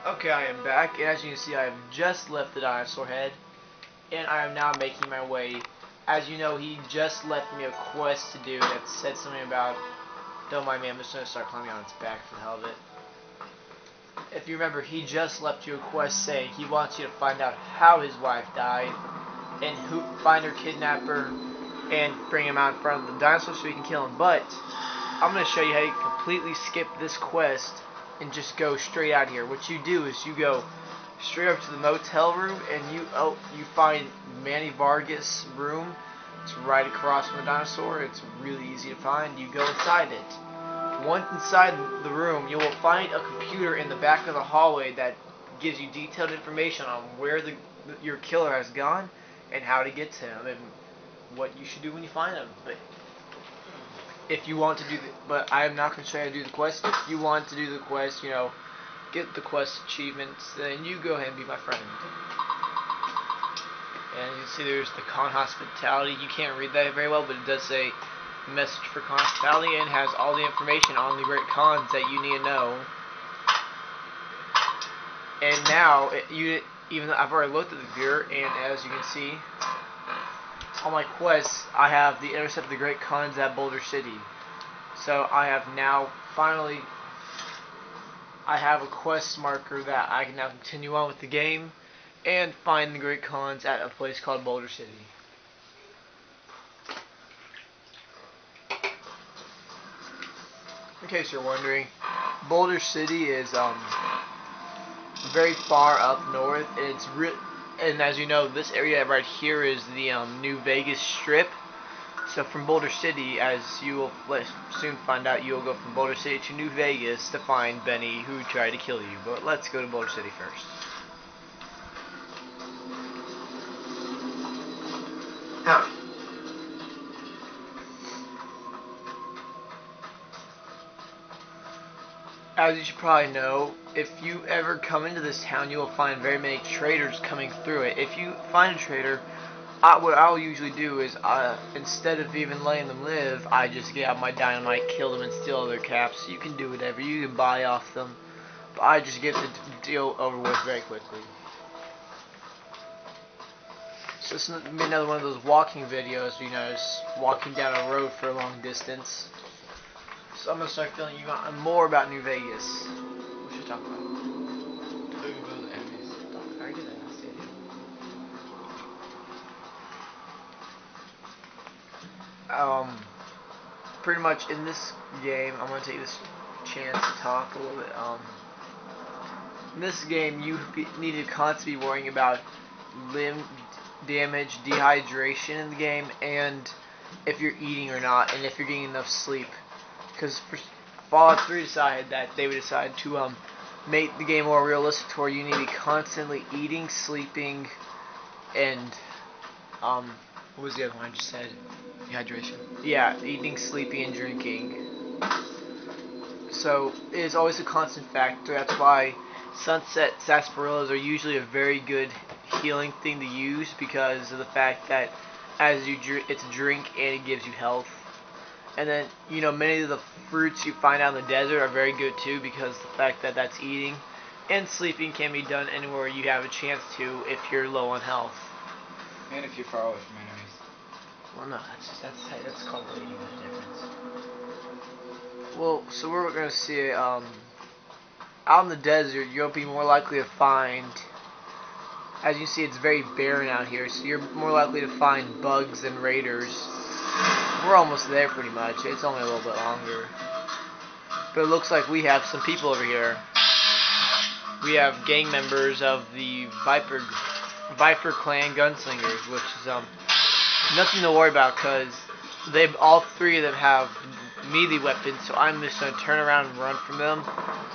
Okay, I am back, and as you can see, I have just left the dinosaur head, and I am now making my way. As you know, he just left me a quest to do that said something about, don't mind me, I'm just going to start climbing on its back for the hell of it. If you remember, he just left you a quest saying he wants you to find out how his wife died, and find her kidnapper, and bring him out in front of the dinosaur so you can kill him. But I'm going to show you how you can completely skip this quest and just go straight out here. What you do is you go straight up to the motel room, and you find Manny Vargas' room. It's right across from the dinosaur. It's really easy to find. You go inside it. Once inside the room, you will find a computer in the back of the hallway that gives you detailed information on where your killer has gone and how to get to him and what you should do when you find him. But if you want to do but I am not going to show you how to do the quest. If you want to do the quest, get the quest achievements, then you go ahead and be my friend. And you see there's the con hospitality. You can't read that very well, but it does say message for con hospitality and has all the information on the great cons that you need to know. And now, even though I've already looked at the computer, and as you can see, on my quests, I have the intercept of the great cons at Boulder City. So I have now finally, I have a quest marker that I can now continue on with the game and find the great cons at a place called Boulder City. In case you're wondering, Boulder City is very far up north, and and as you know, this area right here is the New Vegas Strip. So from Boulder City, as you will soon find out, you will go from Boulder City to New Vegas to find Benny, who tried to kill you. But let's go to Boulder City first. Howdy. As you should probably know, if you ever come into this town, you will find very many traders coming through it. If you find a trader, what I'll usually do is, instead of even letting them live, I just get out my dynamite, kill them, and steal their caps. You can do whatever. You can buy off them. But I just get the deal over with very quickly. So this is another one of those walking videos, just walking down a road for a long distance. So I'm going to start telling you more about New Vegas. What should we talk about? I already did that. That's the idea. Pretty much in this game, I'm going to take this chance to talk a little bit. In this game, you need to constantly be worrying about limb damage, dehydration in the game, and if you're eating or not, and if you're getting enough sleep. Because Fallout 3 decided that they would decide to make the game more realistic, to where you need to be constantly eating, sleeping, and what was the other one I just said? Dehydration. Yeah, eating, sleeping, and drinking. So it is always a constant factor. That's why sunset sarsaparillas are usually a very good healing thing to use, because of the fact that as you drink, it's a drink and it gives you health. And then, many of the fruits you find out in the desert are very good too, because the fact that that's eating. And sleeping can be done anywhere you have a chance to if you're low on health. And if you're far away from enemies. Well, no, that's called waiting. There's a difference. Well, so we're going to see out in the desert, you'll be more likely to find, as you see, it's very barren out here, so you're more likely to find bugs and raiders. We're almost there pretty much. It's only a little bit longer. But it looks like we have some people over here. We have gang members of the Viper Clan Gunslingers, which is nothing to worry about, because all three of them have melee weapons, so I'm just going to turn around and run from them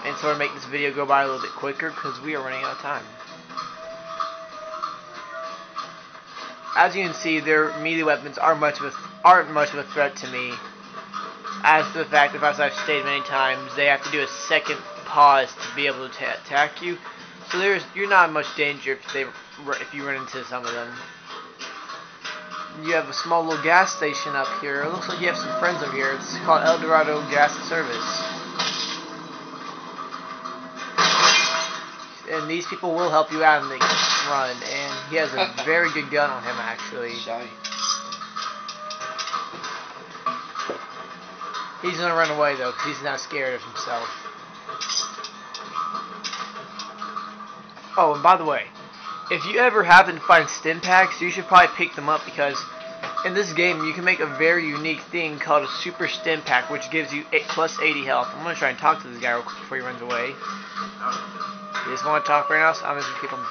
and sort of make this video go by a little bit quicker, because we are running out of time. As you can see, their melee weapons aren't much of a threat to me. As to the fact that, as I've stated many times, they have to do a second pause to be able to attack you. So you're not in much danger if you run into some of them. You have a small little gas station up here. It looks like you have some friends over here. It's called El Dorado Gas and Service. and these people will help you out in the run. And he has a very good gun on him, actually. Shy. He's gonna run away though, because he's not scared of himself. Oh, and by the way, if you ever happen to find stim packs, you should probably pick them up, because in this game you can make a very unique thing called a super stim pack, which gives you plus 80 health. I'm gonna try and talk to this guy real quick before he runs away. You just want to talk right now, so I'm just gonna keep him.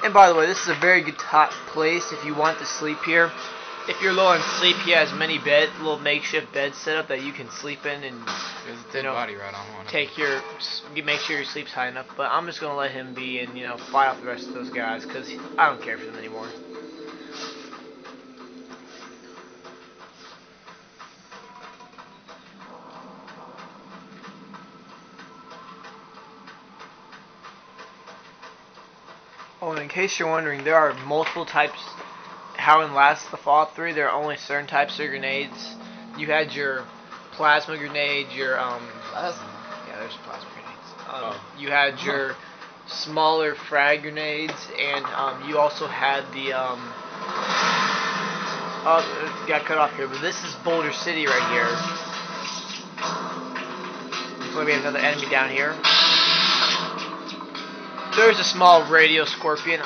And by the way, this is a very good place if you want to sleep here. If you're low on sleep, he has many little makeshift beds set up that you can sleep in, and There's a dead body right on one. make sure your sleep's high enough. But I'm just gonna let him be and fight off the rest of those guys, because I don't care for them anymore. Oh, and in case you're wondering, there are multiple types. How in Last of the Fallout 3, there are only certain types of grenades. You had your plasma grenade, your Plasma? yeah, there's plasma grenades. You had your smaller frag grenades, and you also had the oh, it got cut off here, but this is Boulder City right here. So we have another enemy down here. There's a small radio scorpion.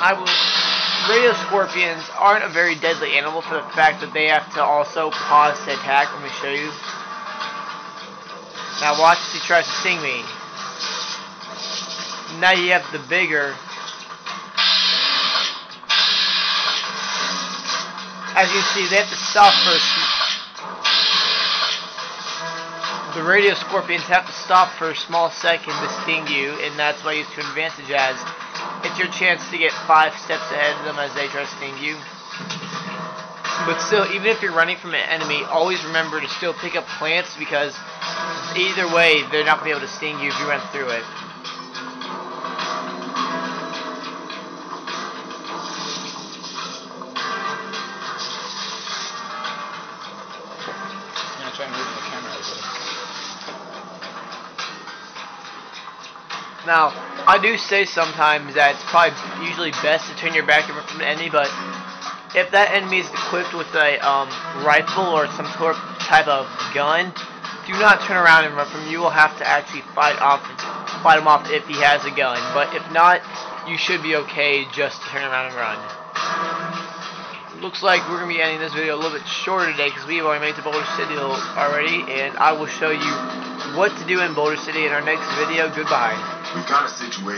Radio scorpions aren't a very deadly animal for the fact that they have to also pause to attack. Let me show you. Now watch as he tries to sting me. Now you have the bigger. As you can see, they have to stop first. The radio scorpions have to stop for a small second to sting you, and that's why you use to advantage, as it's your chance to get 5 steps ahead of them as they try to sting you. But still, even if you're running from an enemy, always remember to still pick up plants, because either way, they're not going to be able to sting you if you run through it. I'm gonna try and move the camera over there. Now, I do say sometimes that it's probably usually best to turn your back and run from an enemy, but if that enemy is equipped with a rifle or some type of gun, do not turn around and run from him. You will have to actually fight him off if he has a gun. But if not, you should be okay just to turn around and run. Looks like we're going to be ending this video a little bit shorter today, because we've already made it to Boulder City already, and I will show you what to do in Boulder City in our next video. Goodbye. We've got a situation.